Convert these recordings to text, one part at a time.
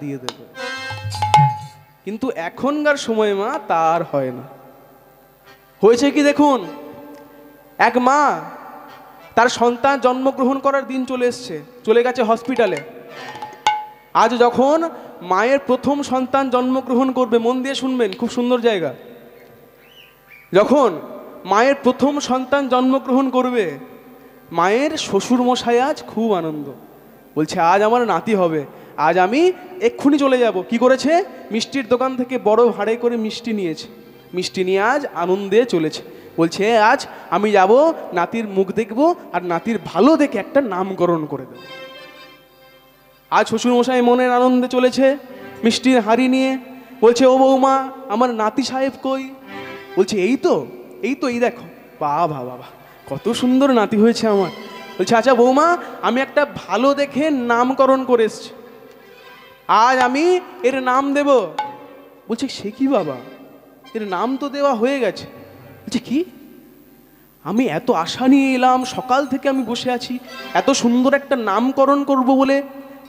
দিয়ে দেবে। কিন্তু এখনকার সময় মা তার হয় না। হয়েছে কি দেখুন, এক মা তার সন্তান জন্মগ্রহণ করার দিন চলে এসছে, চলে গেছে হসপিটালে। আজ যখন মায়ের প্রথম সন্তান জন্মগ্রহণ করবে, মন দিয়ে শুনবেন, খুব সুন্দর জায়গা। যখন মায়ের প্রথম সন্তান জন্মগ্রহণ করবে, মায়ের শ্বশুর মশাই আজ খুব আনন্দ, বলছে আজ আমার নাতি হবে, আজ আমি এক্ষুনি চলে যাব। কি করেছে? মিষ্টির দোকান থেকে বড় ভাড়ে করে মিষ্টি নিয়েছে, মিষ্টি নিয়ে আজ আনন্দে চলেছে। বলছে আজ আমি যাব, নাতির মুখ দেখব, আর নাতির ভালো দেখে একটা নামকরণ করে দেব। আজ শ্বশুরমশাই মনের আনন্দে চলেছে মিষ্টির হাঁড়ি নিয়ে। বলছে ও বৌমা, আমার নাতি সাহেব কই? বলছে এই তো, এই দেখো। বাবা বাবা, কত সুন্দর নাতি হয়েছে আমার। বলছে আচ্ছা বৌমা, আমি একটা ভালো দেখে নামকরণ করে এসছি, আজ আমি এর নাম দেব। বলছে সে কি বাবা, এর নাম তো দেওয়া হয়ে গেছে। বলছে কি? আমি এত আশা নিয়ে এলাম, সকাল থেকে আমি বসে আছি, এত সুন্দর একটা নামকরণ করব বলে।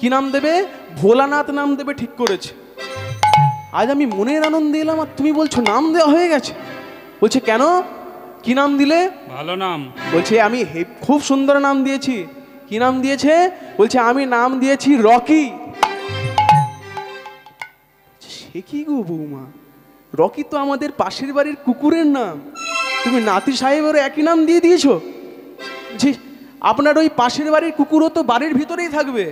কি নাম দেবে? ভোলানাথ নাম দেবে ঠিক করেছে। আজ আমি মনের আনন্দে এলাম, আর তুমি বলছো নাম দেওয়া হয়ে গেছে। বলছে কেন, কি নাম দিলে? ভালো নাম। বলছে আমি খুব সুন্দর নাম দিয়েছি। কি নাম দিয়েছে? বলছে আমি নাম দিয়েছি রকি। সে কি গো বৌমা, রকি তো আমাদের পাশের বাড়ির কুকুরের নাম, তুমি নাতি সাহেবেরও একই নাম দিয়ে দিয়েছো? জি, আপনার ওই পাশের বাড়ির কুকুরও তো বাড়ির ভিতরেই থাকবে,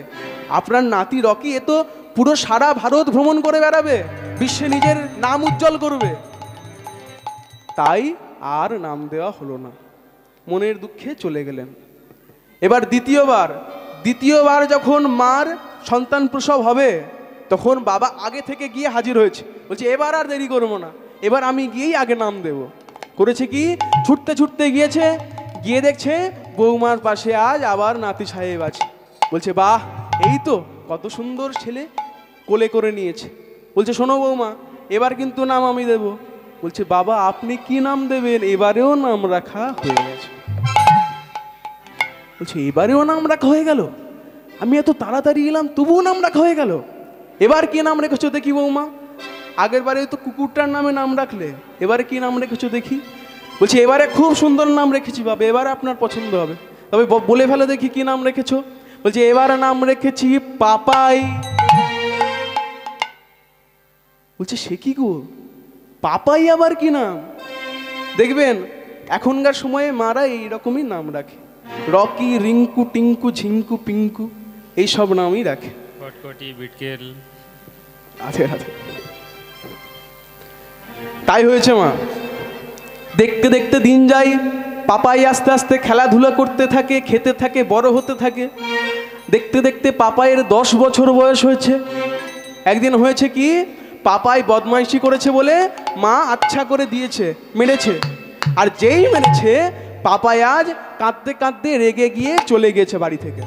আপনার নাতি রকি এ তো পুরো সারা ভারত ভ্রমণ করে বেড়াবে, বিশ্বে নিজের নাম উজ্জ্বল করবে। তাই আর নাম দেওয়া হলো না, মনের দুঃখে চলে গেলেন। এবার দ্বিতীয়বার যখন মার সন্তান প্রসব হবে, তখন বাবা আগে থেকে গিয়ে হাজির হয়েছে। বলছে এবার আর দেরি করবো না, এবার আমি গিয়েই আগে নাম দেব। করেছে কি, ছুটতে ছুটতে গিয়েছে, গিয়ে দেখছে বৌমার পাশে আজ আবার নাতি সাহেব আছে। বলছে বাহ, এই তো কত সুন্দর ছেলে, কোলে করে নিয়েছে। বলছে শোনো বৌমা, এবার কিন্তু নাম আমি দেব। বলছে বাবা আপনি কি নাম দেবেন? এবারেও নাম রাখা হয়ে গেছে। বলছে এবারেও নাম রাখা হয়ে গেল? আমি এত তাড়াতাড়ি এলাম তবুও নাম রাখা হয়ে গেল? এবার কি নাম রেখেছো দেখি বৌমা? আগের বারে তো কুকুরটার নামে নাম রাখলে, এবারে কি নাম রেখেছো দেখি? বলছে এবারে খুব সুন্দর নাম রেখেছি বাবা, এবারে আপনার পছন্দ হবে, তবে বলে ফেলো দেখি কি নাম রেখেছো। বলছে এবারে নাম রেখেছি পাপাই। বলছে সে কি গো, পাপাই আবার কি নাম? দেখবেন এখনকার সময়ে মারা এইরকমই নাম রাখে, রকি, রিঙ্কু, টিঙ্কু, ঝিঙ্কু, পিঙ্কু, এইসব নামই রাখে। কটকটি, বিটকেল। রাধে রাধে। তাই হয়েছে মা, দেখতে দেখতে দিন যায়, পাপাই আস্তে আস্তে খেলাধুলা করতে থাকে, খেতে থাকে, বড় হতে থাকে। দেখতে দেখতে পাপাইয়ের 10 বছর বয়স হয়েছে। একদিন হয়েছে কি, পাপাই বদমাইশি করেছে বলে মা আচ্ছা করে দিয়েছে, মেরেছে। আর যেই মেরেছে, পাপাই আজ কাঁদতে কাঁদতে রেগে গিয়ে চলে গেছে বাড়ি থেকে।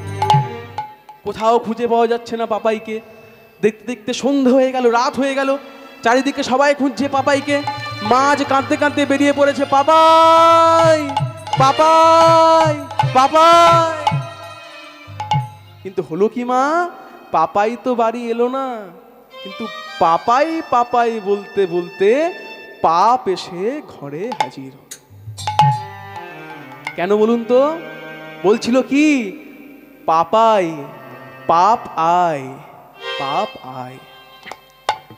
কোথাও খুঁজে পাওয়া যাচ্ছে না পাপাইকে। দেখতে দেখতে সন্ধে হয়ে গেল, রাত হয়ে গেল, চারিদিকে সবাই খুঁজছে পাপাইকে। মা আজ কাঁদতে কাঁদতে বেরিয়ে পড়েছে, পাপাই পাপাই পাপাই। কিন্তু হলো কি মা, পাপাই তো বাড়ি এলো না। কিন্তু পাপাই পাপাই বলতে বলতে পাপ এসে ঘরে হাজির। কেন বলুন তো? বলছিল কি, পাপাই পাপ আয়, পাপ আয়।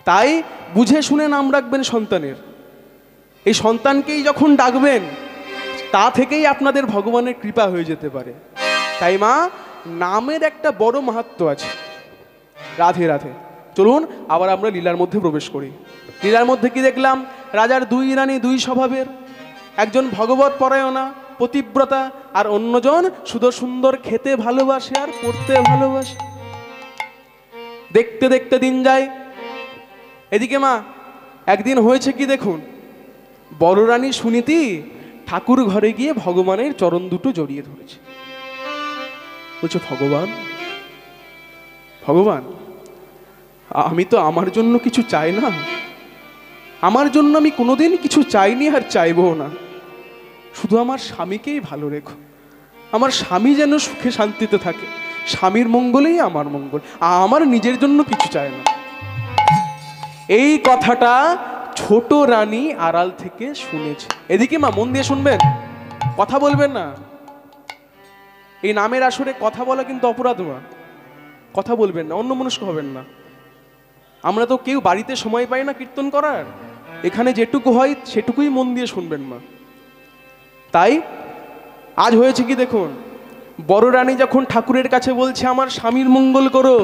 তাই বুঝে শুনে নাম রাখবেন সন্তানের। এই সন্তানকেই যখন ডাকবেন, তা থেকেই আপনাদের ভগবানের কৃপা হয়ে যেতে পারে। তাই মা, নামের একটা বড় মাহাত্ম্য আছে। রাধে রাধে। চলুন আবার আমরা লীলার মধ্যে প্রবেশ করি। লীলার মধ্যে কি দেখলাম? রাজার 2 রানী 2 স্বভাবের, একজন ভগবত পরায়ণা, পতিব্রতা, আর অন্যজন শুধু সুন্দর খেতে ভালোবাসে আর পড়তে ভালোবাসে। দেখতে দেখতে দিন যায়। এদিকে মা, একদিন হয়েছে কি দেখুন, বড় রানী সুনীতি ঠাকুর ঘরে গিয়ে ভগবানের চরণ দুটো জড়িয়ে ধরেছে। বলছে ভগবান, ভগবান, আমি তো আমার জন্য কিছু চাই না, আমার জন্য আমি কোনোদিন কিছু চাইনি আর চাইবও না, শুধু আমার স্বামীকেই ভালো রেখো, আমার স্বামী যেন সুখে শান্তিতে থাকে, স্বামীর মঙ্গলেই আমার মঙ্গল, আমার নিজের জন্য কিছু চাই না। এই কথাটা ছোট রানী আড়াল থেকে শুনেছে। এদিকে মা মন দিয়ে শুনবেন, কথা বলবেন না। এই নামের আসরে কথা বলা কিন্তু অপরাধ মা, কথা বলবেন না, অন্যমনস্ক হবেন না। আমরা তো কেউ বাড়িতে সময় পাই না কীর্তন করার, এখানে যেটুকু হয় সেটুকুই মন দিয়ে শুনবেন মা। তাই আজ হয়েছে কি দেখুন, বড় রানী যখন ঠাকুরের কাছে বলছে আমার স্বামীর মঙ্গল করো,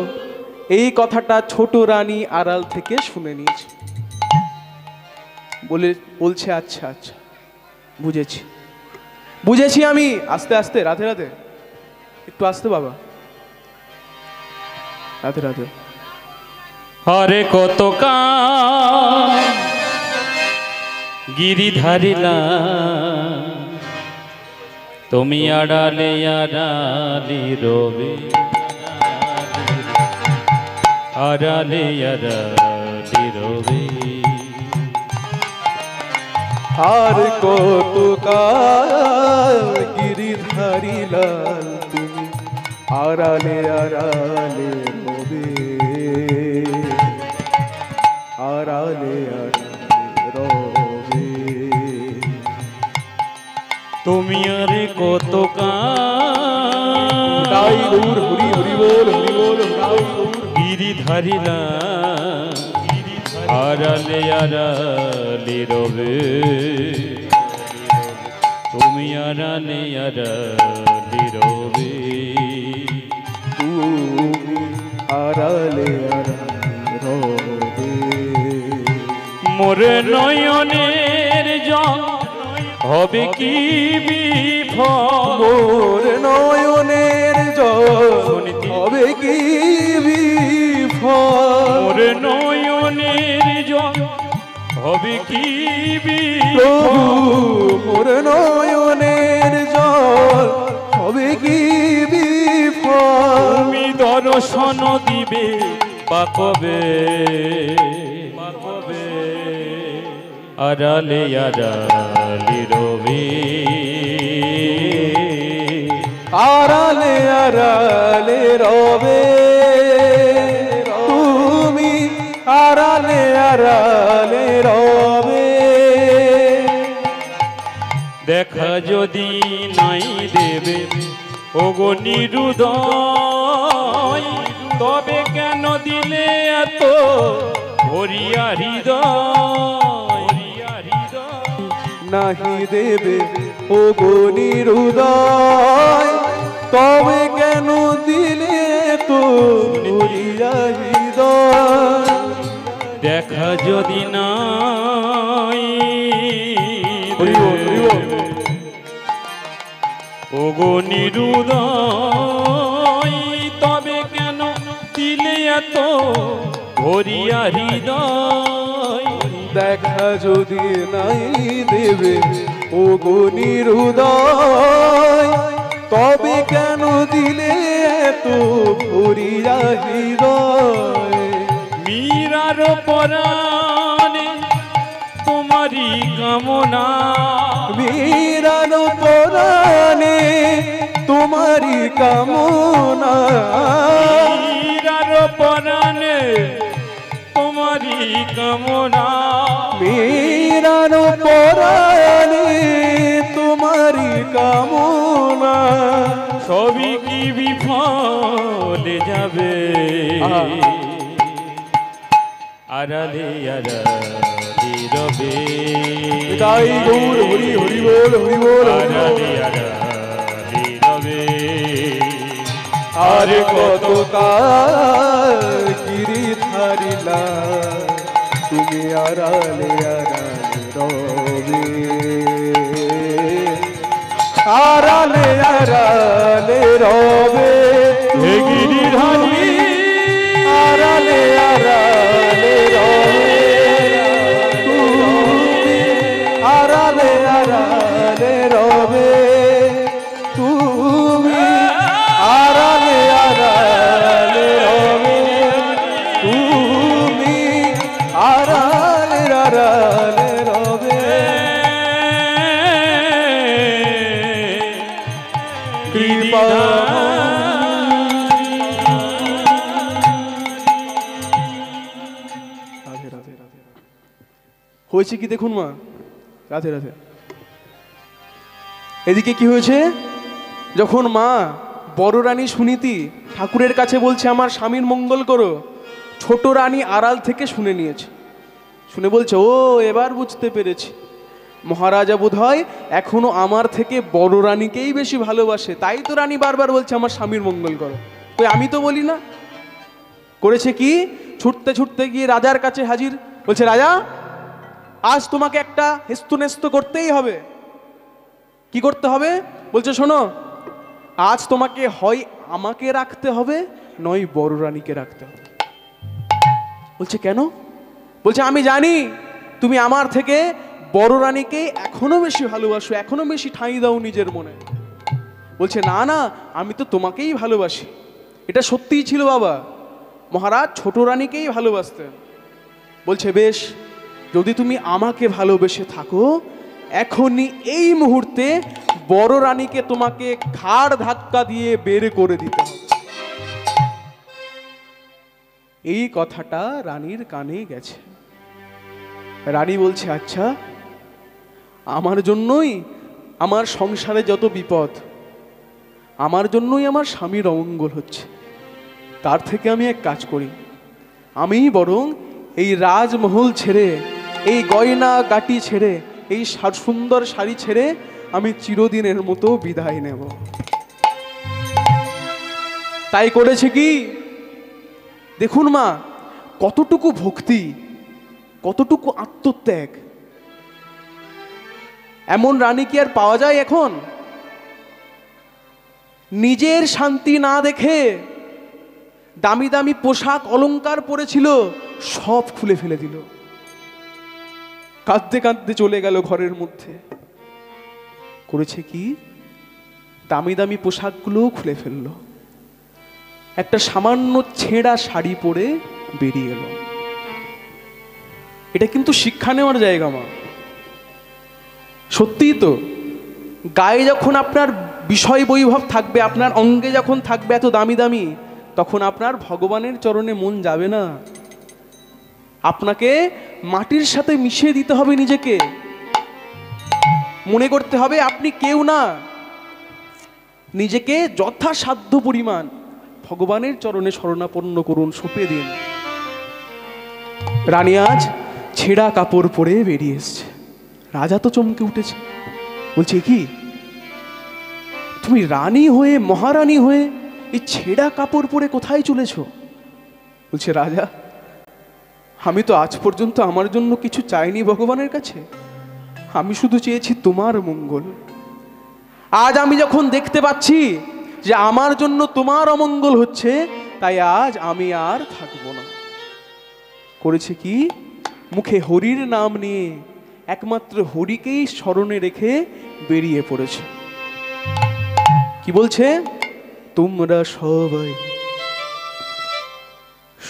এই কথাটা ছোট রানী আড়াল থেকে শুনে নিয়েছে। বলছে আচ্ছা আচ্ছা বুঝেছি বুঝেছি আমি। আস্তে আস্তে, রাধে রাধে, একটু আস্তে বাবা, রাধে রাধে। হরে কত গিরিধারিলা তুমি আড়ালে আড়ালি রবে, আড়ালে আড়ালি রবে। আর কত গিরিধারী লাল তুমি আড়ালে আড়ালে রবে, আড়ালে আড়ালে রবে। তুমি আরে কত গাই গৌর হরি হরি বল, হরি বল গাই গৌর। গিরিধারিলা আড়ালে আড়ালে রবে, তুমি আড়ালে আড়ালে রবে। তুমি আড়ালে আড়ালে রবে। মোরে নয়নের জল হবে কি বিফল, মোর নয়নের জল হবে কি বিফল। মোরে নয়নের জল হবে কি প্রভু বিফল। মোর নয়নের জল হবে কি বিফল। তুমি দর্শন দিবে বা কবে, আড়ালে আড়ালে রবে, আড়ালে আড়ালে রবে। তুমি আড়ালে আড়ালে রবে। দেখা যদি নাই দেবে ওগো নিরুদয়, তবে কেন দিলে এত ভরিয়া হৃদয়। নাহি দেবে ও গো নিরুদয়, তবে কেন দিলে তো ভরিয়া হৃদয়। দেখা যদি নাই হরি বল, হরি বল। ওগো নিরুদয়, তবে কেন দিলে এত ভরিয়া হৃদয়। দেখা যদি নাই দেবে ও গো নিরুদয়, তবে কেন দিলে এত ভরিয়া হৃদয়। মীরার পরাণে তোমারই কামনা, মীরার পরাণে তোমারি কামনা। মীরার পরাণে তোমারই কামনা। মীরার পরাণে তোমারি কামনা। সবই কি বিফলে যাবে, আড়ালে আড়ালে রবে। তাই গৌর হরি হরি বল, হরি বল। আড়ালে আড়ালে রবে। আর কত গিরিধারিলা তুমি আড়ালে আড়ালে রবে, আড়ালে আড়ালে রবে। হে গিরিধারী আড়ালে আড়ালে রবে। তুমি আড়ালে আড়ালে রবে। তুমি আড়ালে আড়ালে রবে। তুমি আড়ালে আড়ালে রবে। কৃপা হয়েছে কি দেখুন মা, রাধে রাধে। এদিকে কি হয়েছে, যখন মা বড় রানী সুনীতি ঠাকুরের কাছে বলছে আমার স্বামীর মঙ্গল করো, ছোট রানী আড়াল থেকে শুনে নিয়েছে। শুনে বলছে, ও এবার বুঝতে পেরেছি, মহারাজা বোধহয় এখনো আমার থেকে বড় রানীকেই বেশি ভালোবাসে, তাই তো রানী বারবার বলছে আমার স্বামীর মঙ্গল করো। কই আমি তো বলি না। করেছে কি, ছুটতে ছুটতে গিয়ে রাজার কাছে হাজির। বলছে, রাজা আজ তোমাকে একটা হেস্তনেস্ত করতেই হবে। কি করতে হবে? বলছে, শোনো, আজ তোমাকে হয় আমাকে রাখতে হবে, নয় বড় রানীকে রাখতে হবে। বলছে, কেন? বলছে, আমি জানি তুমি আমার থেকে বড় রানীকে এখনো বেশি ভালোবাসো, এখনো বেশি ঠাঁই দাও নিজের মনে। বলছে, না না, আমি তো তোমাকেই ভালোবাসি। এটা সত্যিই ছিল বাবা, মহারাজ ছোট রানীকেই ভালোবাসতেন। বলছে, বেশ, যদি তুমি আমাকে ভালোবেসে থাকো, এখনই এই মুহূর্তে বড় রানীকে তোমাকে ঘাড় ধাক্কা দিয়ে বের করে দিতে হবে। এই কথাটা রানীর কানে গেছে। রানী বলছে, আচ্ছা, আমার জন্যই আমার সংসারে যত বিপদ, আমার জন্যই আমার স্বামীর অমঙ্গল হচ্ছে, তার থেকে আমি এক কাজ করি, আমি বরং এই রাজমহল ছেড়ে, এই গয়না গাটি ছেড়ে, এই সুন্দর শাড়ি ছেড়ে আমি চিরদিনের মতো বিদায় নেব। তাই করেছে কি দেখুন মা, কতটুকু ভক্তি, কতটুকু আত্মত্যাগ। এমন রানী কি আর পাওয়া যায় এখন? নিজের শান্তি না দেখে দামি দামি পোশাক অলংকার পরেছিল, সব খুলে ফেলে দিল, কাঁদতে কাঁদতে চলে গেল ঘরের মধ্যে। করেছে কি, দামি দামি পোশাকগুলো খুলে ফেললো, একটা সামান্য ছেঁড়া শাড়ি পরে বেরিয়ে এলো। এটা কিন্তু শিক্ষা নেওয়ার জায়গা মা, সত্যিই তো। গায়ে যখন আপনার বিষয় বৈভব থাকবে, আপনার অঙ্গে যখন থাকবে এত দামি দামি, তখন আপনার ভগবানের চরণে মন যাবে না। আপনাকে মাটির সাথে মিশিয়ে দিতে হবে নিজেকে, মনে করতে হবে আপনি কেউ না। নিজেকে যথাসাধ্য পরিমাণ ভগবানের চরণে শরণাপন্ন করুন, সঁপে দিন। রানী আজ ছেঁড়া কাপড় পরে বেরিয়ে এসছে। রাজা তো চমকে উঠেছে, বলছে, কি তুমি রানী হয়ে, মহারানী হয়ে এই ছেঁড়া কাপড় পরে কোথায় চলেছ? বলছে, রাজা আমি তো আজ পর্যন্ত আমার জন্য কিছু চাইনি ভগবানের কাছে, আমি শুধু চেয়েছি তোমার মঙ্গল। আজ আমি যখন দেখতে পাচ্ছি যে আমার জন্য তোমার অমঙ্গল হচ্ছে, তাই আজ আমি আর থাকবো না। করেছে কি, মুখে হরির নাম নিয়ে একমাত্র হরিকেই স্মরণে রেখে বেরিয়ে পড়েছে। কি বলছে, তোমরা সবাই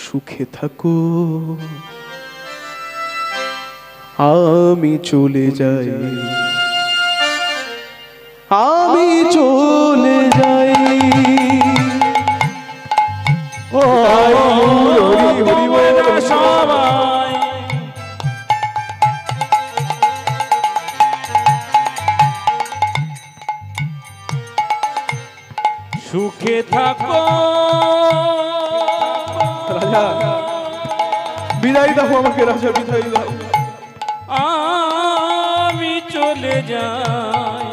সুখে থাকো, আমি চলে যাই, আমি চলে যাই। ও সবাই সুখে থাকো। রাজা বিদায় দাও আমাকে, রাজা বিদায় দাও, আমি চলে যাই,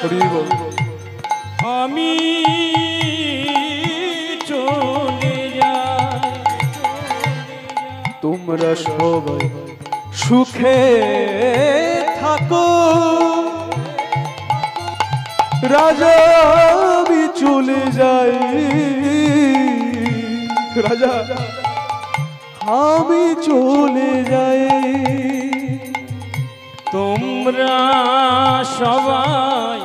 হরি বল, আমি চলে যাই। তোমরা সবাই সুখে থাকো, রাজা আমি চলে যাই, রাজা আমি চলে যাই। তোমরা সবাই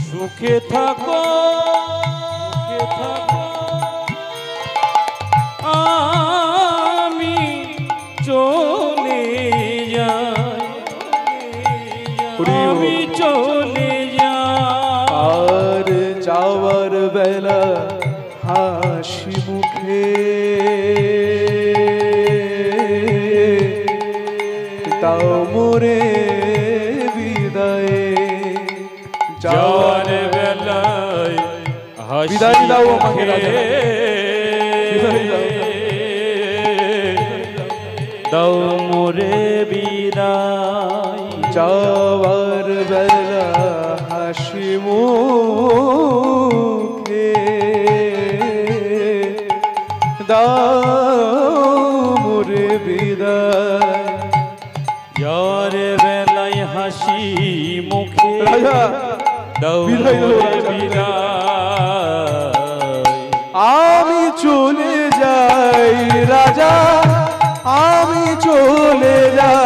সুখে থাকো, আমি চলে যাই, আমি চলে যাই। আর যাওয়ার বেলা হাসি মুখে দাও মোরে বিদায় যাওয়ার বেলায় বিদায় হাসি দাও আমাকে মুখে রাজা। বিদায় দাও। দাও মোরে বিদায় যাওয়ার বেলা হাসি মুখে দাও মোরে বিদায় যাওয়ার বেলায় হাসি মুখে রাজা দাও বিদায় দাও মোরে রাজা। বিদায় আমি চলে যাই রাজা আমি চলে যাই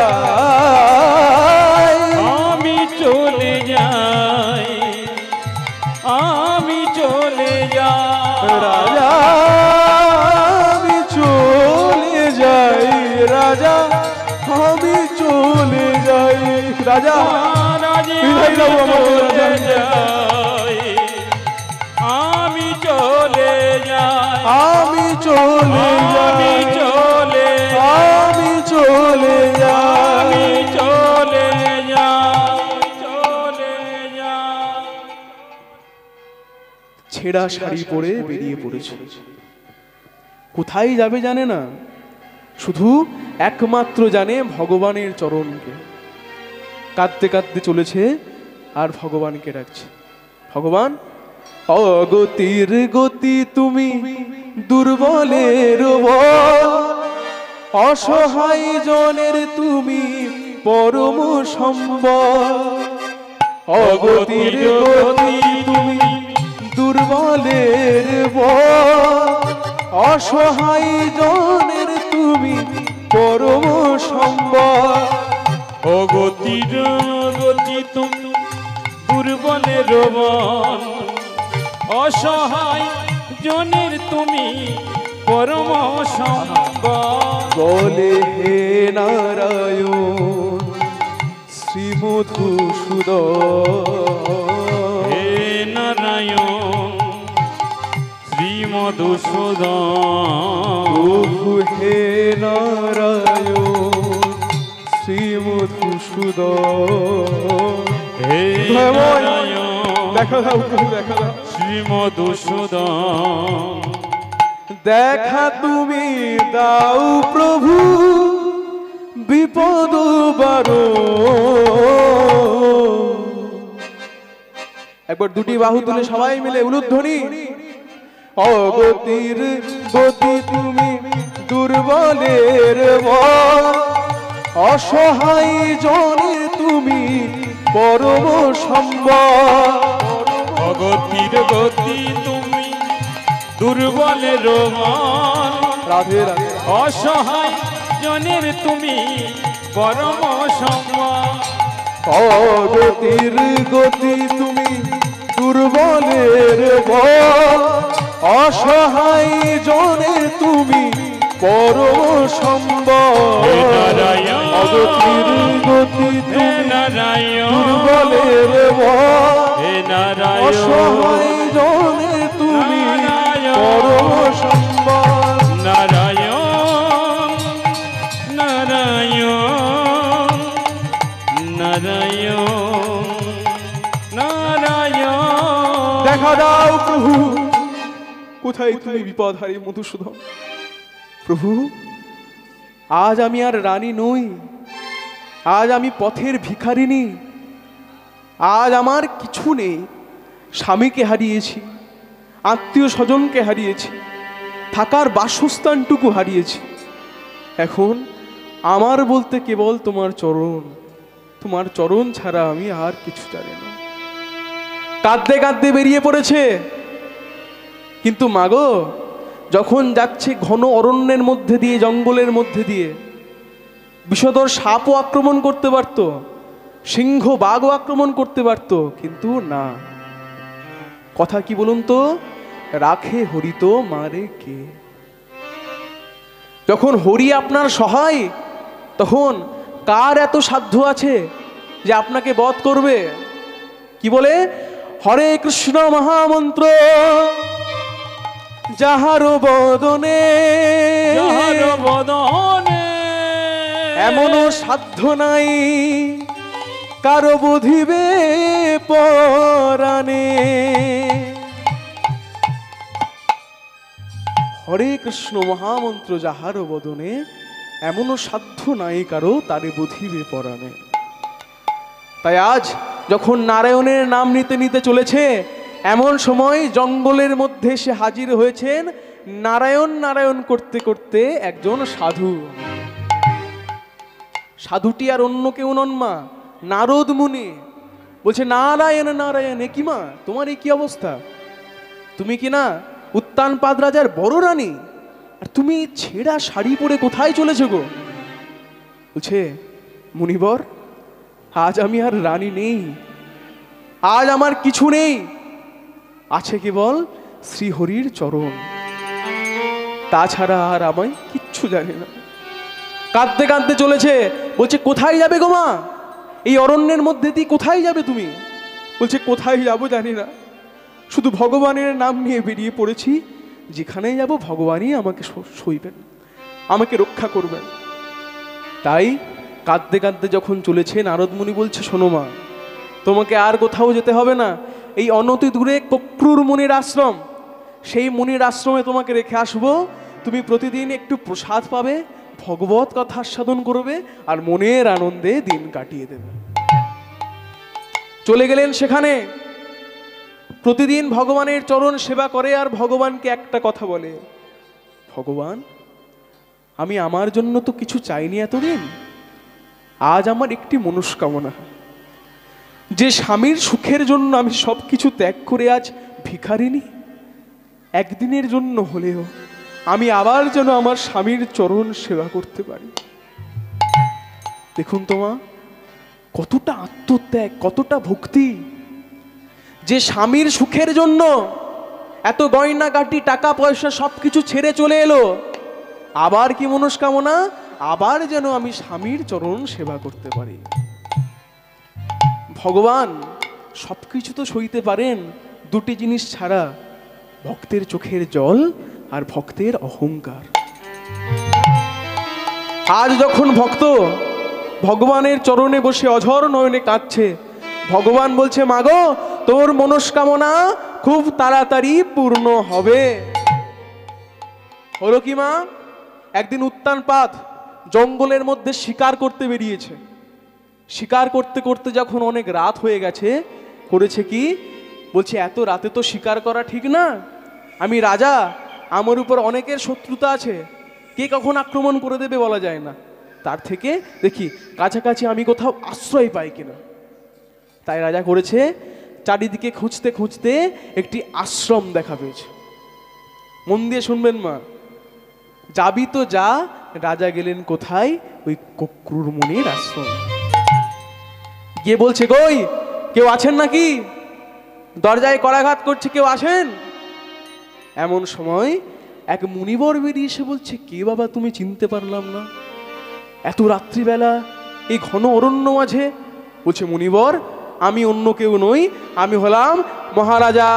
আমি চলে যাই আমি চলে যাই রাজা আমি চলে যাই রাজা আমি চলে যাই রাজা বিদায় দাও আমাকে রাজা। আমি চলে যাই আমি চলে আমি যাই চলে আমি চলে আমি যাই চলে যাই চলে যাই ছেঁড়া শাড়ি পরে বেরিয়ে পড়েছে কোথায় যাবে জানে না শুধু একমাত্র জানে ভগবানের চরণকে কাঁদতে কাঁদতে চলেছে আর ভগবানকে ডাকছে ভগবান অগতির গতি তুমি দুর্বলের বল অসহায় জনের তুমি পরম সম্বল অগতির গতি তুমি দুর্বলের বল অসহায় জনের তুমি পরম সম্বল ও গতির গতি তুমি দুর্বলের বল অসহায় জনের তুমি পরম সম্বল বলে হে নারায়ণ শ্রীমধুসূদন হে নারায়ণ শ্রী মধুসূদন প্রভু হে নারায়ণ শ্রীমধুসূদন হে নারায়ণ দেখা দাও প্রভু দেখা দাও শ্রী মধুসূদন দেখা তুমি দাও প্রভু বিপদ বারো একবার দুটি বাহু তুলে সবাই মিলে উলুধ্বনি অগতির গতি তুমি দুর্বলের বল অসহায় জনের তুমি পরম সম্বল অগতির গতি তুমি দুর্বলের মন রাধে রাধে অসহায় জনের তুমি পরম সম্মান অগতির গতি তুমি দুর্বলের বল অসহায় জনের তুমি পরম সম্বল হে নারায়ণ অগতির গতি হে তুমি নারায়ণ দুর্বলের বল হে নারায়ণ অসহায় জনের তুমি পরম সম্বল নারায়ণ নারায়ণ নারায়ণ নারায়ণ দেখা দাও প্রভু কোথায় তুমি বিপদহারী মধুসূদন প্রভু আজ আমি আর রানী নই আজ আমি পথের ভিখারিনী আজ আমার কিছু নেই স্বামীকে হারিয়েছি আত্মীয় স্বজনকে হারিয়েছি থাকার বাসস্থানটুকু হারিয়েছি এখন আমার বলতে কেবল তোমার চরণ ছাড়া আমি আর কিছু জানি না কাঁদতে কাঁদতে বেরিয়ে পড়েছে কিন্তু মাগো যখন যাচ্ছে ঘন অরণ্যের মধ্যে দিয়ে জঙ্গলের মধ্যে দিয়ে বিষধর সাপও আক্রমণ করতে পারত সিংহ বাঘও আক্রমণ করতে পারত কিন্তু না কথা কি বলুন তো রাখে হরি তো মারে কে যখন হরি আপনার সহায় তখন কার এত সাধ্য আছে যে আপনাকে বধ করবে কি বলে হরে কৃষ্ণ মহামন্ত্র যাহার বদনে যাহার বদনে এমনও সাধ্য নাই কারো বুঝিবে পরাণে। হরে কৃষ্ণ মহামন্ত্র যাহার বদনে এমনও সাধ্য নাই কারো তারে বুঝিবে পরাণে। তাই আজ যখন নারায়ণের নাম নিতে নিতে চলেছে, এমন সময় জঙ্গলের মধ্যে সে হাজির হয়েছেন নারায়ণ নারায়ণ করতে করতে একজন সাধু। সাধুটি আর অন্য কেউ নন মা, নারদ মুনি। বলছে নারায়ণ নারায়ণ, এ কি মা তোমার এই কি অবস্থা? তুমি কি না উত্তানপাদ রাজার বড় রানী, আর তুমি ছেঁড়া শাড়ি পরে কোথায় চলেছো গো? বলছে মুনিবর, আজ আমি আর রানী নেই, আজ আমার কিছু নেই, আছে কেবল শ্রীহরির চরণ, তাছাড়া আর আমায় কিচ্ছু জানি না। কাঁদতে কাঁদতে চলেছে। বলছে কোথায় যাবে গো মা? এই অরণ্যের মধ্যে দিয়ে কোথায় যাবে তুমি? বলছে কোথায় যাবো জানি না, শুধু ভগবানের নাম নিয়ে বেরিয়ে পড়েছি, যেখানেই যাব ভগবানই আমাকে সইবেন, আমাকে রক্ষা করবেন। তাই কাঁদতে কাঁদতে যখন চলেছে, নারদ মুনি বলছে শোনো মা, তোমাকে আর কোথাও যেতে হবে না, এই অনতি দূরে কক্রুর মুনির আশ্রম, সেই মুনির আশ্রমে তোমাকে রেখে আসবো। তুমি প্রতিদিন একটু প্রসাদ পাবে, ভগবত কথা আস্বাদন করবে, আর মনের আনন্দে দিন কাটিয়ে দেবে। চলে গেলেন সেখানে, প্রতিদিন ভগবানের চরণ সেবা করে, আর ভগবানকে একটা কথা বলে, ভগবান আমি আমার জন্য তো কিছু চাইনি এতদিন, আজ আমার একটি মনস্কামনা, যে স্বামীর সুখের জন্য আমি সব কিছু ত্যাগ করে আজ ভিখারিনী, একদিনের জন্য হলেও আমি আবার যেন আমার স্বামীর চরণ সেবা করতে পারি। দেখুন তোমা, কতটা আত্মত্যাগ, কতটা ভক্তি, যে স্বামীর সুখের জন্য এত গয়নাগাটি টাকা পয়সা সবকিছু ছেড়ে চলে এলো, আবার কি মনস্কামনা, আবার যেন আমি স্বামীর চরণ সেবা করতে পারি। ভগবান সবকিছু তো সইতে পারেন, দুটি জিনিস ছাড়া, ভক্তের চোখের জল আর ভক্তের অহংকার। আজ যখন ভক্ত ভগবানের চরণে বসে অঝর নয়নে কাঁদছে, ভগবান বলছে মাগো তোর মনস্কামনা খুব তাড়াতাড়ি পূর্ণ হবে। হলো কি মা, একদিন উত্তানপাদ জঙ্গলের মধ্যে শিকার করতে বেরিয়েছে। শিকার করতে করতে যখন অনেক রাত হয়ে গেছে, করেছে কি, বলছে এত রাতে তো শিকার করা ঠিক না, আমি রাজা, আমার উপর অনেকের শত্রুতা আছে, কে কখন আক্রমণ করে দেবে বলা যায় না, তার থেকে দেখি কাছাকাছি আমি কোথাও আশ্রয় পাই কিনা। তাই রাজা করেছে, চারিদিকে খুঁজতে খুঁজতে একটি আশ্রম দেখা পেয়েছে। মন দিয়ে শুনবেন মা, যাবি তো যা, রাজা গেলেন কোথায়? ওই কক্রুর মুনির আশ্রম। গিয়ে বলছে কই কেউ আছেন নাকি, দরজায় কড়াঘাত করছে, কেউ আছেন? এমন সময় এক মুনিবর বেরিয়ে এসে বলছে, কে বাবা তুমি, চিনতে পারলাম না, এত রাত্রিবেলা এই ঘন অরণ্য মাঝে? বলছে মুনিবর আমি অন্য কেউ নই, আমি হলাম মহারাজা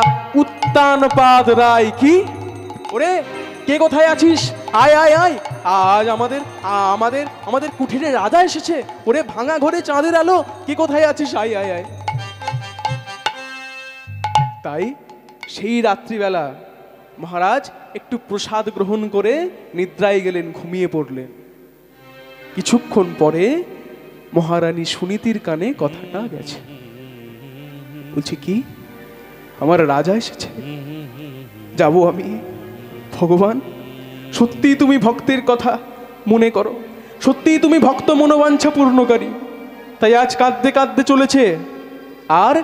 উত্তানপাদ রায়। কি ওরে, কে কোথায় আছিস? আয় আয় আয়, আজ আমাদের আমাদের আমাদের কুঠিরে রাজা এসেছে। ওরে ভাঙা ঘরে চাঁদের আলো, কে কোথায় আছিস? আয় আয় আয়। তাই সেই রাত্রিবেলা মহারাজ একটু প্রসাদ গ্রহণ করে নিদ্রায় গেলেন, ঘুমিয়ে পড়লেন। কিছুক্ষণ পরে মহারানী সুনীতির কানে কথাটা গেছে। বলছে কি, আমার রাজা এসেছে, যাব আমি। ভগবান সত্যি তুমি ভক্তের কথা মনে করো, সত্যি তুমি ভক্ত মনোবাঞ্ছা পূর্ণকারী। তাই আজ কাঁদতে কাঁদতে চলেছে, আর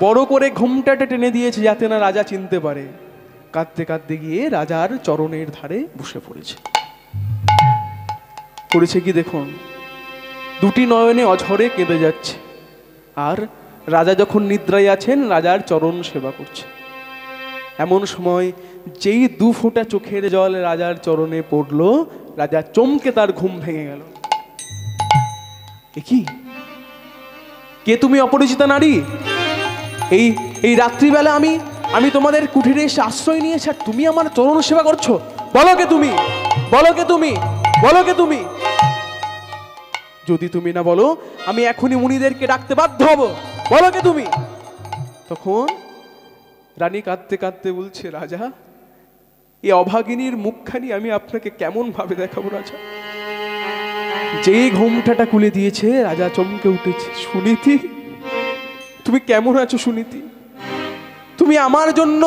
বড় করে ঘুমটাটা টেনে দিয়েছে যাতে না রাজা চিনতে পারে। কাঁদতে কাঁদতে গিয়ে রাজার চরণের ধারে বসে পড়েছে। করেছে কি দেখুন, দুটি নয়নে অঝরে কেঁদে যাচ্ছে, আর রাজা যখন নিদ্রায় আছেন রাজার চরণ সেবা করছে। এমন সময় যেই দু ফোঁটা চোখের জল রাজার চরণে পড়ল, রাজা চমকে তার ঘুম ভেঙে গেল। কি, কে তুমি অপরিচিতা নারী? এই রাত্রিবেলা আমি তোমাদের কুঠিরে এসে আশ্রয় নিয়েছি আর তুমি আমার চরণ সেবা করছো? বলো কে তুমি, বলো কে তুমি, বলো কে তুমি? যদি তুমি না বলো আমি এখনই মুনিদেরকে ডাকতে বাধ্য হব। বলো কে তুমি? তখন রানী কাঁদতে কাঁদতে বলছে, রাজা এই অভাগিনীর মুখখানি আমি আপনাকে কেমন ভাবে দেখাবো রাজা। যেই ঘোমটাটা খুলে দিয়েছে রাজা চমকে উঠেছে। সুনীতি, তুমি কেমন আছো সুনীতি? তুমি আমার জন্য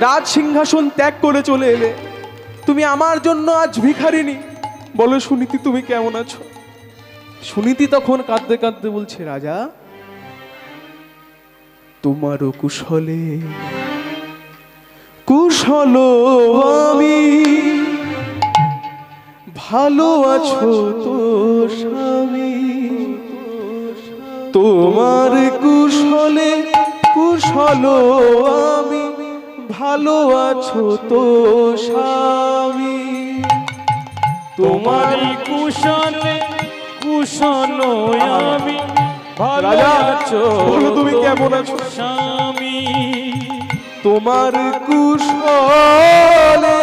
রাজ সিংহাসন ত্যাগ করে চলে এলে, তুমি আমার জন্য আজ ভিখারিনী। বলো সুনীতি তুমি কেমন আছো? সুনীতি তখন কাঁদতে কাঁদতে বলছে, রাজা তোমারও কুশলে কুশল আমি, ভালো আছো তো স্বামী? তোমার কুশলে কুশল আমি, ভালো আছো তো স্বামী? তোমার কুশলে কুশল আমি, ভালো রাজা, আছো বলো তুমি তো কেমন আছো? স্বামী? তোমার কুশলে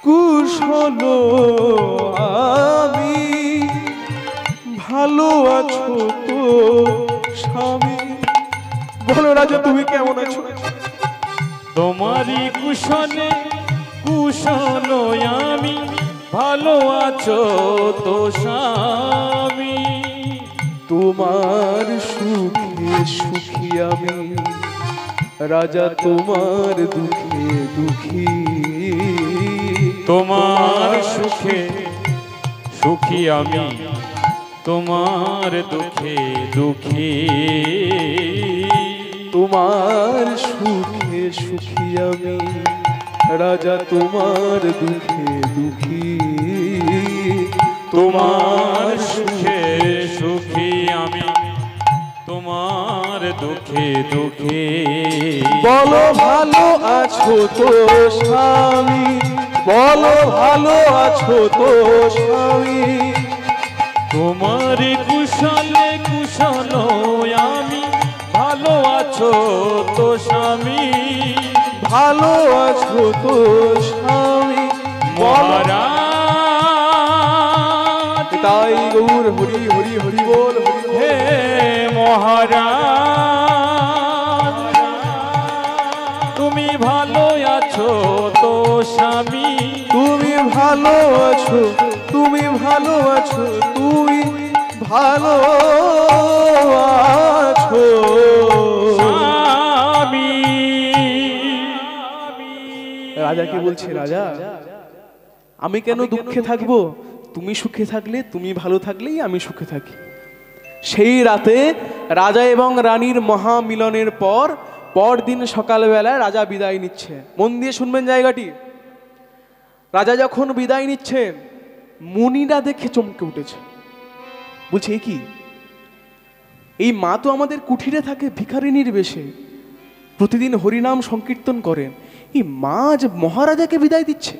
কুশল আমি, ভালো আছো তো স্বামী? বলো রাজা তুমি কেমন আছো? তোমারই কুশলে কুশল আমি, ভালো আছো তো স্বামী? তোমার সুখে সুখী আমি, রাজা তোমার দুঃখে দুঃখী। তোমার সুখে সুখী আমি, তোমার দুঃখে দুঃখী। তোমার সুখে সুখী আমি, রাজা তোমার দুঃখে দুঃখী। তোমার সুখে সুখী আমি, তোমার দুঃখে দুঃখী। বলো ভালো আছো তো স্বামী, বলো ভালো আছো তো স্বামী? তোমার কুশলে কুশল আমি, ভালো আছো তো স্বামী? ভালো আছো তো স্বামী? মহারাজ তাই গৌর হরি হরি হরি বল হরি বল। হে মহারাজ, তুমি ভালো আছো তো স্বামী? তুমি ভালো আছো, তুমি ভালো আছো, তুমি ভালো আছো স্বামী। রাজা কি বলছে, রাজা আমি কেন দুঃখে থাকবো? তুমি সুখে থাকলে, তুমি ভালো থাকলেই আমি সুখে থাকি। সেই রাতে রাজা এবং রানীর মহামিলনের পর পরদিন সকালবেলায় রাজা বিদায় নিচ্ছে। মন দিয়ে শুনবেন জায়গাটি। রাজা যখন বিদায় নিচ্ছে, মুনিরা দেখে চমকে উঠেছে। বলছে এ কি, এই মা তো আমাদের কুঠিরে থাকে ভিখারিনীর বেশে, প্রতিদিন হরিনাম সংকীর্তন করেন, এই মা আজ মহারাজাকে বিদায় দিচ্ছে।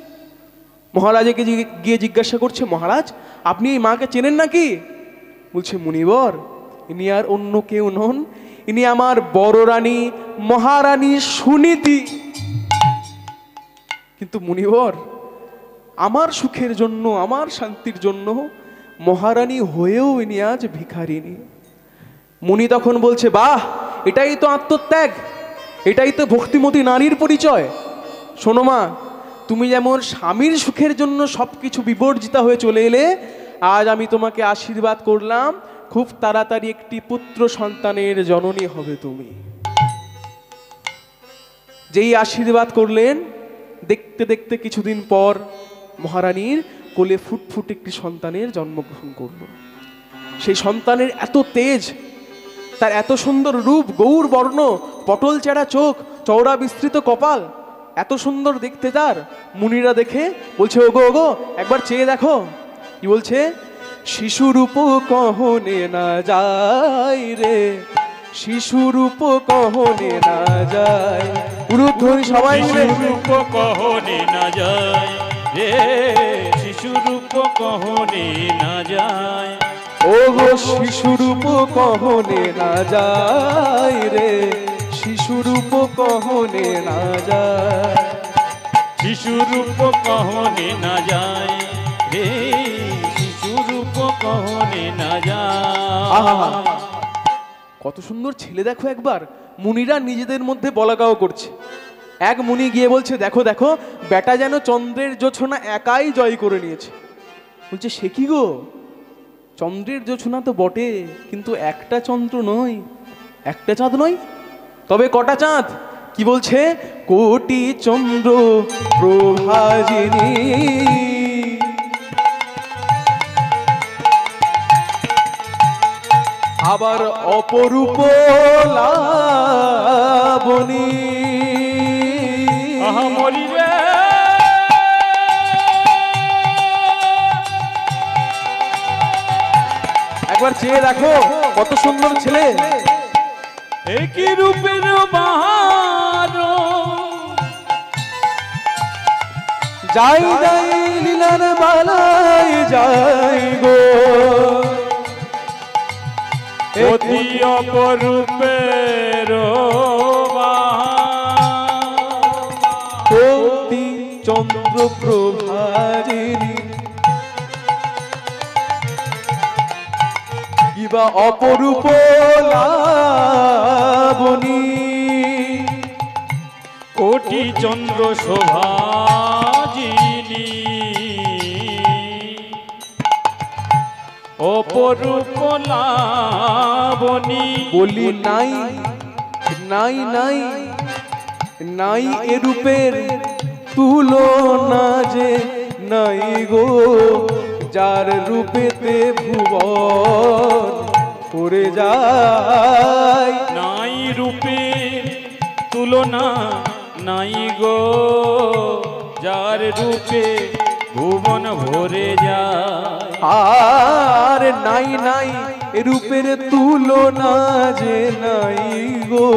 মহারাজাকে গিয়ে জিজ্ঞাসা করছে, মহারাজ আপনি এই মাকে চেনেন নাকি? বলছে, মুনিবর ইনি আর অন্য কেউ নন, ইনি আমার বড় রানী মহারানী সুনীতি। কিন্তু মুনিবর আমার সুখের জন্য, আমার শান্তির জন্য মহারানী হয়েও ইনি আজ ভিখারিনী। মুনি তখন বলছে, বাহ, এটাই তো আত্মত্যাগ, এটাই তো ভক্তিমতী নারীর পরিচয়। শোনো মা, তুমি যেমন স্বামীর সুখের জন্য সবকিছু বিবর্জিতা হয়ে চলে এলে, আজ আমি তোমাকে আশীর্বাদ করলাম, খুব তাড়াতাড়ি একটি পুত্র সন্তানের জননী হবে তুমি। যেই আশীর্বাদ করলেন, দেখতে দেখতে কিছুদিন পর মহারানীর কোলে ফুটফুট একটি সন্তানের জন্মগ্রহণ করল। সেই সন্তানের এত তেজ, তার এত সুন্দর রূপ, গৌর বর্ণ, পটল চেরা চোখ, চওড়া বিস্তৃত কপাল, এত সুন্দর দেখতে তার। মুনিরা দেখে বলছে, ওগো ওগো একবার চেয়ে দেখো। কি বলছে? শিশুরূপ কহনে না যায় রে, শিশুরূপ কহনে না যায়। উরুধ্বনি সবাই মিলে। শিশুরূপ কহনে না যায় রে, শিশুরূপ কহনে না যায়। ও গো শিশুরূপ কহনে না যায় রে, শিশুরূপ কহনে না যায়। শিশুরূপ কহনে না যায় রে, শিশুরূপ কহনে না আহা, যায়। কত সুন্দর ছেলে দেখো একবার। মুনিরা নিজেদের মধ্যে বলাগাও করছে। এক মুনি গিয়ে বলছে, দেখো দেখো বেটা যেন চন্দ্রের জোছনা একাই জয় করে নিয়েছে। বলছে, সে কি গো, চন্দ্রের জোছনা তো বটে, কিন্তু একটা চন্দ্র নয়, একটা চাঁদ নয়, তবে কটা চাঁদ? কি বলছে? কোটি চন্দ্র প্রভাজিনী, আবার অপরূপ লাবণী। আহা মরি রে, একবার চেয়ে দেখো কত সুন্দর ছেলে। একই রূপের বাহার, যাই যাই লীলার বালাই যাই গো, অতি অপরূপের কোটি চন্দ্র প্রভাজিনী, কিবা অপরূপ লাবণী। কোটি চন্দ্র শোভাজিনী, অপরূপ লাবণী। বলি নাই নাই নাই নাই এ রূপের তুলনা যে নাই গো, যার রূপেতে ভুবন পড়ে যায়। নাই রূপের তুলনা নাই গো, যার রূপে ভুবন ভরে যায়। আর নাই নাই এ রূপের তুলনা যে নাই গো,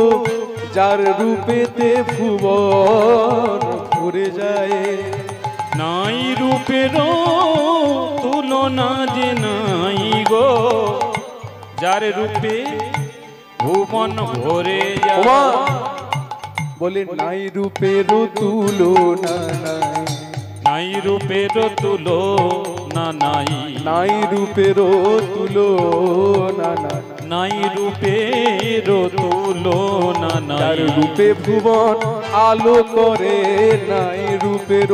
যার রূপেতে ভুবন ভরে যায়। নাই রূপের তুলনা যে নাই গো, যার রূপে ভুবন ভরে ওমা যায়। বলে নাই রূপের তুলনা নাই, নাই রূপের তুলনা নাই, নাই রূপের তুলনা নাই, নাই রূপের তুলনা যার নাই। রূপে ভুবন আলো করে, নাই রূপের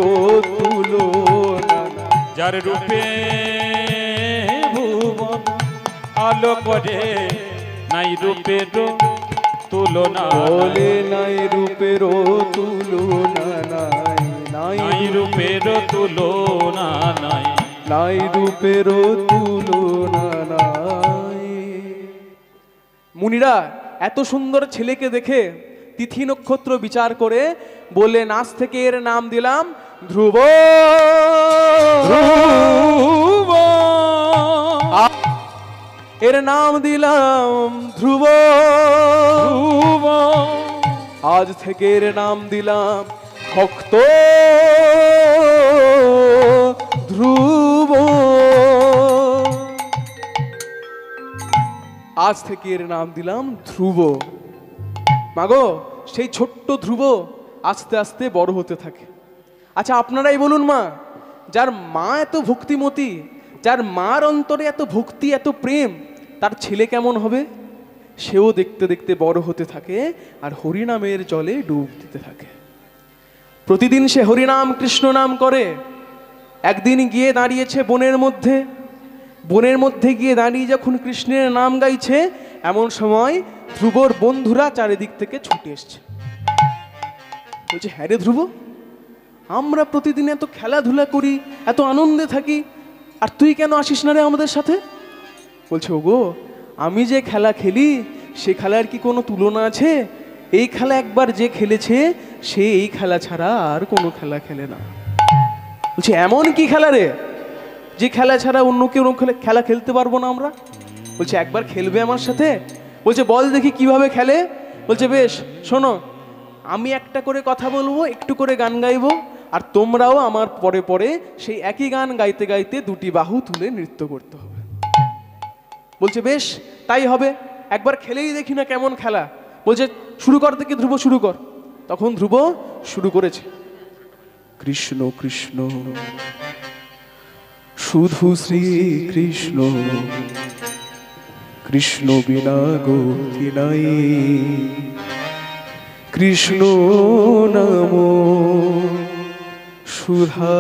তুলনা নাই। যার রূপে ভুবন আলো করে, নাই রূপের তুলনা বলে নাই রূপের তুলনা নাই, নাই রূপের তুলনা নাই। নাই রূপের তুলনা নাই। মুনিরা এত সুন্দর ছেলেকে দেখে তিথি নক্ষত্র বিচার করে বললেন, আজ থেকে এর নাম দিলাম ধ্রুব। ধ্রুব, এর নাম দিলাম ধ্রুব। ধ্রুব, আজ থেকে এর নাম দিলাম ভক্ত ধ্রুব। আজ থেকে এর নাম দিলাম ধ্রুব। মাগো, সেই ছোট্ট ধ্রুব আস্তে আস্তে বড় হতে থাকে। আচ্ছা আপনারাই বলুন মা, যার মা এত ভক্তিমতী, যার মার অন্তরে এত ভক্তি এত প্রেম, তার ছেলে কেমন হবে? সেও দেখতে দেখতে বড় হতে থাকে আর হরিনামের জলে ডুব দিতে থাকে। প্রতিদিন সে হরিনাম কৃষ্ণ নাম করে। একদিন গিয়ে দাঁড়িয়েছে বনের মধ্যে। বনের মধ্যে গিয়ে দাঁড়িয়ে যখন কৃষ্ণের নাম গাইছে, এমন সময় ধ্রুবর বন্ধুরা চারিদিক থেকে ছুটে এসছে। বলছে, হ্যাঁ রে ধ্রুব, আমরা প্রতিদিন এত খেলাধুলা করি, এত আনন্দে থাকি, আর তুই কেন আসিস না রে আমাদের সাথে? বলছে, ওগো, আমি যে খেলা খেলি সে খেলার কি কোনো তুলনা আছে? এই খেলা একবার যে খেলেছে সে এই খেলা ছাড়া আর কোনো খেলা খেলে না। বলছে, এমন কি খেলা রে যে খেলা ছাড়া অন্য কেউ খেলা খেলতে পারবো না আমরা? বলছে, একবার খেলবে আমার সাথে? বলছে, বল দেখি কিভাবে খেলে। বলছে, বেশ শোনো, আমি একটা করে কথা বলবো, একটু করে গান গাইবো, আর তোমরাও আমার পরে পরে সেই একই গান গাইতে গাইতে দুটি বাহু তুলে নৃত্য করতে হবে। বলছে বেশ তাই হবে, একবার খেলেই দেখি না কেমন খেলা। বলছে শুরু কর থেকে ধ্রুব, শুরু কর। তখন ধ্রুব শুরু করেছে, কৃষ্ণ কৃষ্ণ শুধু শ্রী কৃষ্ণ, কৃষ্ণ বিনা গতি নাই, কৃষ্ণ নাম সুধা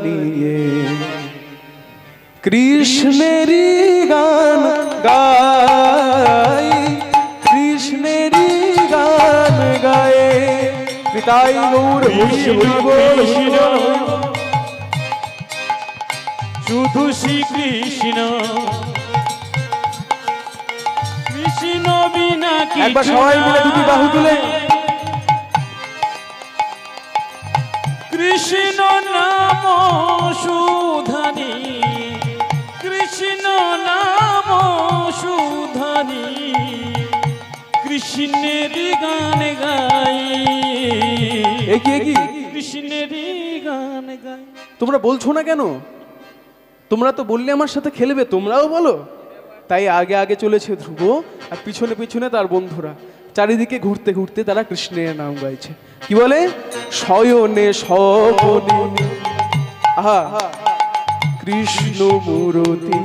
নিয়ে কৃষ্ণেরই গান গাই, কৃষ্ণেরই গান গায়ে পিতাই গৌর হরি হরি বল হরি বল। শুধু শ্রী কৃষ্ণ, কৃষ্ণ বিনা একবার সবাই মিলে দুটি বাহু তুলে কৃষ্ণ নাম সুধানি, কৃষ্ণ নাম সুধানি, কৃষ্ণের গান গাই, একই কৃষ্ণের গান গাই। তোমরা বলছো না কেন? তোমরা তো বললে আমার সাথে খেলবে, তোমরাও বলো। তাই আগে আগে চলেছে ধ্রুব, আর পিছনে পিছনে তার বন্ধুরা। চারিদিকে ঘুরতে ঘুরতে তারা কৃষ্ণের নাম গাইছে। কি বলে? শয়নে স্বপনে আহা কৃষ্ণ মূরতি,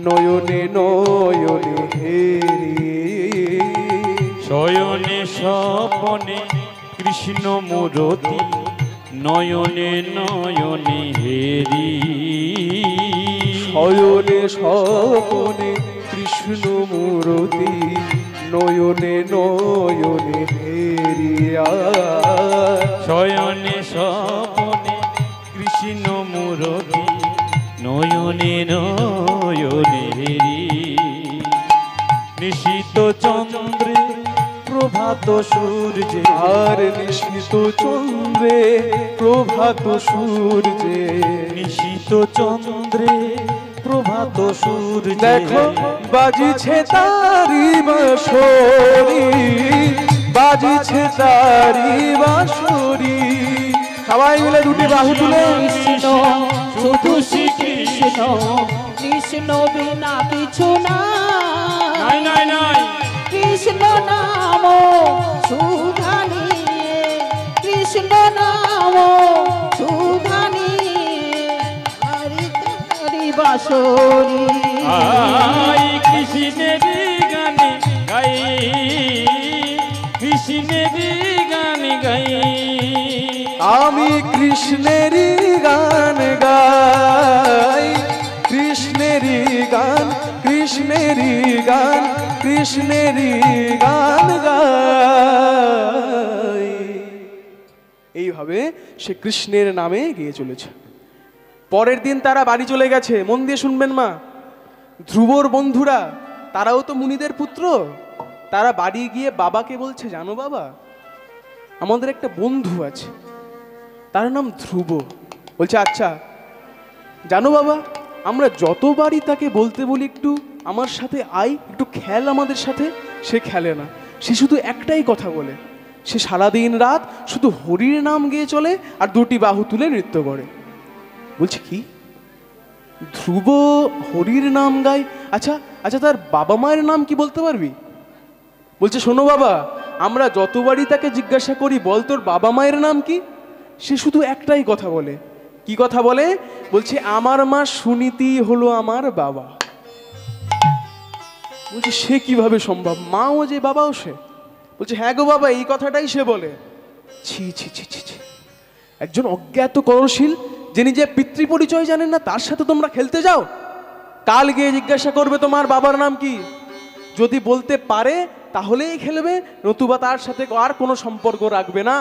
নয়নে নয়নে হেরি। শয়নে স্বপনে কৃষ্ণ মূরতি, নয়নে নয়নে হেরি। শয়নে স্বপনে কৃষ্ণ মূরতি, নয়নে নয়নে হেরিয়া। শয়নে স্বপনে কৃষ্ণ মূরতি, নয়নে নয়নে হেরি। নিশীত চন্দ্রে প্রভাত সূর্যে, আর নিশীত চন্দ্রে প্রভাত সূর্যে, নিশীত চন্দ্রে প্রভাত সূর্যে। দেখো বাজিছে তারি বাঁশরি, বাজিছে তারি বাঁশরি। সবাই মিলে দুটি বাহু তুলে কৃষ্ণ শুধু শ্রী কৃষ্ণ, কৃষ্ণ বিনা কিছু নাই নাই নাই। কৃষ্ণ নাম সুধানি, কৃষ্ণ নাম সুধানি, হরি হরি বাঁশরি। আই কৃষ্ণের গান গাই, কৃষ্ণের গান গাই। আমি কৃষ্ণেরই গান গাই, কৃষ্ণেরই গান, কৃষ্ণেরই গান, কৃষ্ণেরই গান গাই। এইভাবে সে কৃষ্ণের নামে গিয়ে চলেছে। পরের দিন তারা বাড়ি চলে গেছে। মন দিয়ে শুনবেন মা, ধ্রুবর বন্ধুরা তারাও তো মুনিদের পুত্র। তারা বাড়ি গিয়ে বাবাকে বলছে, জানো বাবা, আমাদের একটা বন্ধু আছে, তার নাম ধ্রুব। বলছে আচ্ছা, জানো বাবা, আমরা যতবারই তাকে বলতে বলি একটু আমার সাথে আয়, একটু খেল আমাদের সাথে, সে খেলে না। সে শুধু একটাই কথা বলে, সে সারাদিন রাত শুধু হরির নাম গেয়ে চলে আর দুটি বাহু তুলে নৃত্য করে। বলছে কি, ধ্রুব হরির নাম গায়? আচ্ছা আচ্ছা, তার বাবা মায়ের নাম কি বলতে পারবি? বলছে শোনো বাবা, আমরা যতবারই তাকে জিজ্ঞাসা করি বল তোর বাবা মায়ের নাম কি, সে শুধু একটাই কথা বলে। কি কথা বলে? বলছে আমার মা সুনীতি হলো আমার বাবা। বলছে সে কিভাবে সম্ভব, মাও যে বাবাও সে? বলছে হ্যাঁ গো বাবা, এই কথাটাই সে বলে। ছি ছি ছি ছি ছি, একজন অজ্ঞাত করশীল যে নিজে পিতৃ পরিচয় জানেন না, তার সাথে তোমরা খেলতে যাও? কাল গিয়ে জিজ্ঞাসা করবে তোমার বাবার নাম কি, যদি বলতে পারে তাহলেই খেলবে, নতুবা তার সাথে আর কোনো সম্পর্ক রাখবে না।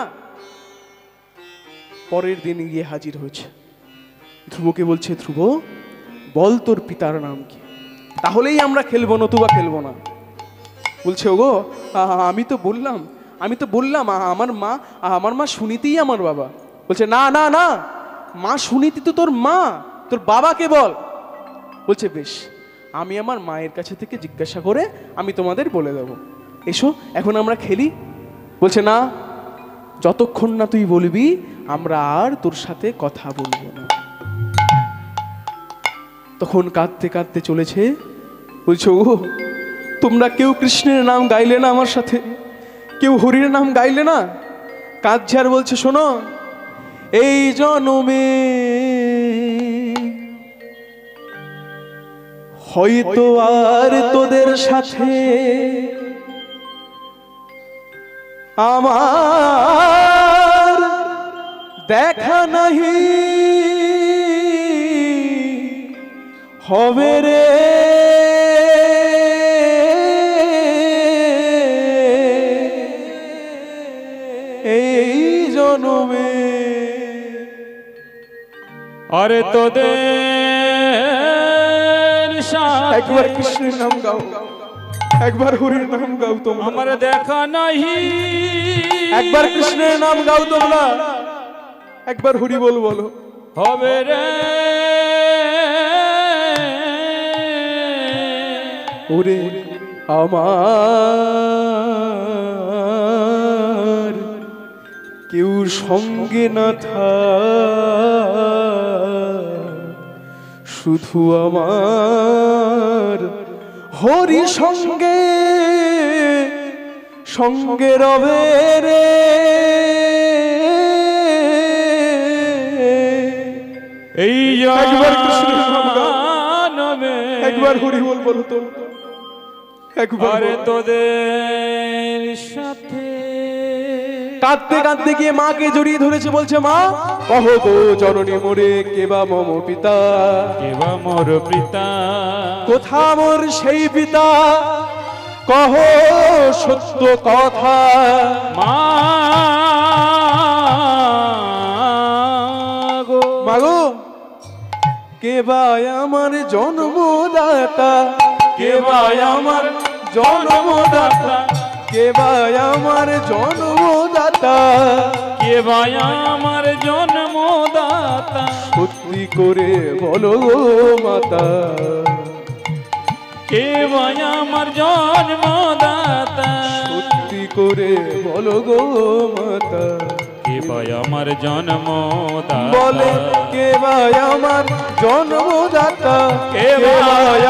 পরের দিন গিয়ে হাজির হয়েছে, ধ্রুবকে বলছে ধ্রুব বল তোর পিতার নাম কি, তাহলেই আমরা খেলবো, নতুবা খেলবো না। বলছে ওগো আমি তো বললাম আমার মা সুনীতিই আমার বাবা। বলছে না না না, মা সুনীতি তো তোর মা, তোর বাবাকে বল। বলছে বেশ, আমি আমার মায়ের কাছে থেকে জিজ্ঞাসা করে আমি তোমাদের বলে দেব, এসো এখন আমরা খেলি। বলছে না, যতক্ষণ না তুই বলবি আমরা আর তোর সাথে কথা বলবো না। তখন কাঁদতে কাঁদতে চলেছে, বলছে ও তোমরা কেউ কৃষ্ণের নাম গাইলে না আমার সাথে, কেউ হরির নাম গাইলে না। কাঁদছে আর বলছে শোনো, এই জনমে হয়তো আর তোদের সাথে আমার দেখা নাহি হবে রে, এই জনমে। আরে তোদের একবার কৃষ্ণের নাম গাও, একবার হরির নাম গাও তোমরা, আমার দেখা নাহি। একবার কৃষ্ণের নাম গাও তোমরা, একবার হরি বল বলো, হবে রে। ওরে আমার কেউ সঙ্গে না থাক, শুধু আমার হরি সঙ্গে সঙ্গে রবে রে। এই একবার কৃষ্ণের নাম গাও, জনমে একবার হরি বল বলো তো, একবার আরে বলো। তোদের সাথে কাঁদতে কাঁদতে গিয়ে মাকে জড়িয়ে ধরেছে, বলছে মা কহো গো জননী মোরে কেবা মম পিতা, কেবা মোর পিতা, কোথা মোর সেই পিতা, কহ সত্য কথা। মা গো মাগো কেবা আমার জন্মদাতা, কেবা আমার জন্মদাতা, কেবা আমার জন্মদাতা, কেবা আমার জন্মদাতা, সত্যি করে বলো গো মাতা, কেবা আমার জন্মদাতা, সত্যি করে বলো গো মাতা। কেবা আমার জন্মদাতা, বলে কেবা আমার জন্মদাতা, কেবা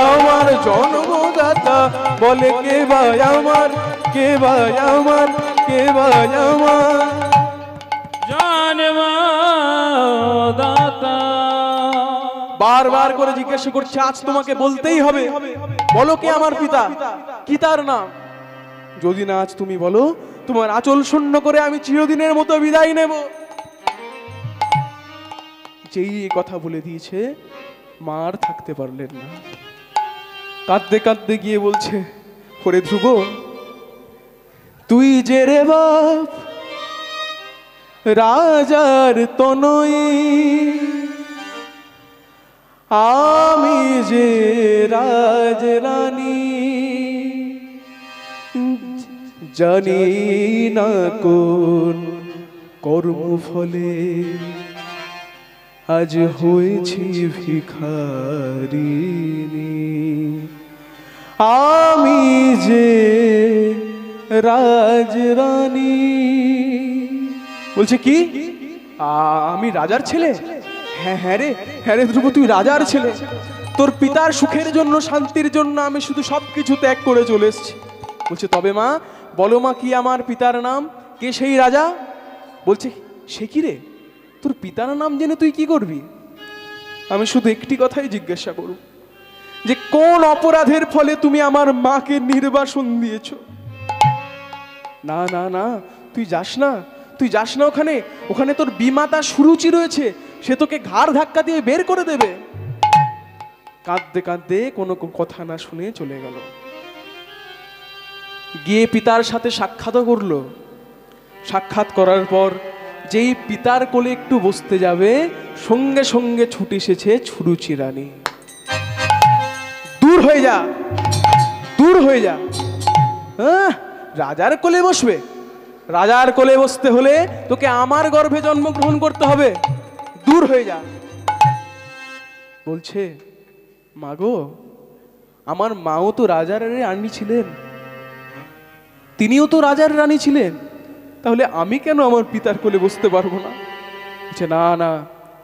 আমার জন্মদাতা, বলে কেবা আমার, কেবা আমার, কেবা আমার জন্মদাতা। বারবার করে জিজ্ঞাসা করছে, আজ তোমাকে বলতেই হবে, বলো কে আমার পিতা, কি তার নাম। যদি না আজ তুমি বলো, তোমার আঁচল শূন্য করে আমি চিরদিনের মতো বিদায় নেব। যেই এই কথা বলে দিয়েছে, মা আর থাকতে পারলেন না, কাঁদতে কাঁদতে গিয়ে বলছে ওরে ধ্রুব, তুই যে রে বাপ রাজার তনয়, আমি যে রাজরানী, জানি না কোন কর্মফলে আজ হয়েছি ভিখারিনী, আমি যে রাজরানী। বলছে কি আমি রাজার ছেলে? হ্যাঁ হ্যাঁ রে, হ্যাঁ রে ধ্রুব, তুই রাজার ছেলে। তোর পিতার সুখের জন্য, শান্তির জন্য আমি শুধু সবকিছু ত্যাগ করে চলে এসেছি। বলছে তবে মা বলো মা, কি আমার পিতার নাম, কে সেই রাজা? বলছে সে কি রে, তোর পিতার নাম জেনে তুই কি করবি? আমি শুধু একটি কথাই জিজ্ঞাসা করব, যে কোন অপরাধের ফলে তুমি আমার মাকে নির্বাসন দিয়েছ? না না না, তুই যাস না, তুই যাস না ওখানে, ওখানে তোর বিমাতা সুরুচি রয়েছে, সে তোকে ঘাড় ধাক্কা দিয়ে বের করে দেবে। কাঁদতে কাঁদতে কোনো কথা না শুনে চলে গেল। গিয়ে পিতার সাথে সাক্ষাৎ করলো। সাক্ষাৎ করার পর যেই পিতার কোলে একটু বসতে যাবে, সঙ্গে সঙ্গে ছুটে এসেছে সুরুচি রানী। দূর হয়ে যা, দূর হয়ে যা, রাজার কোলে বসবে? রাজার কোলে বসতে হলে তোকে আমার গর্ভে জন্মগ্রহণ করতে হবে, দূর হয়ে যা। বলছে মাগো, আমার মাও তো রাজার রানী ছিলেন, তিনিও তো রাজার রানী ছিলেন, তাহলে আমি কেন আমার পিতার কোলে বসতে পারবো না? বলছে না না,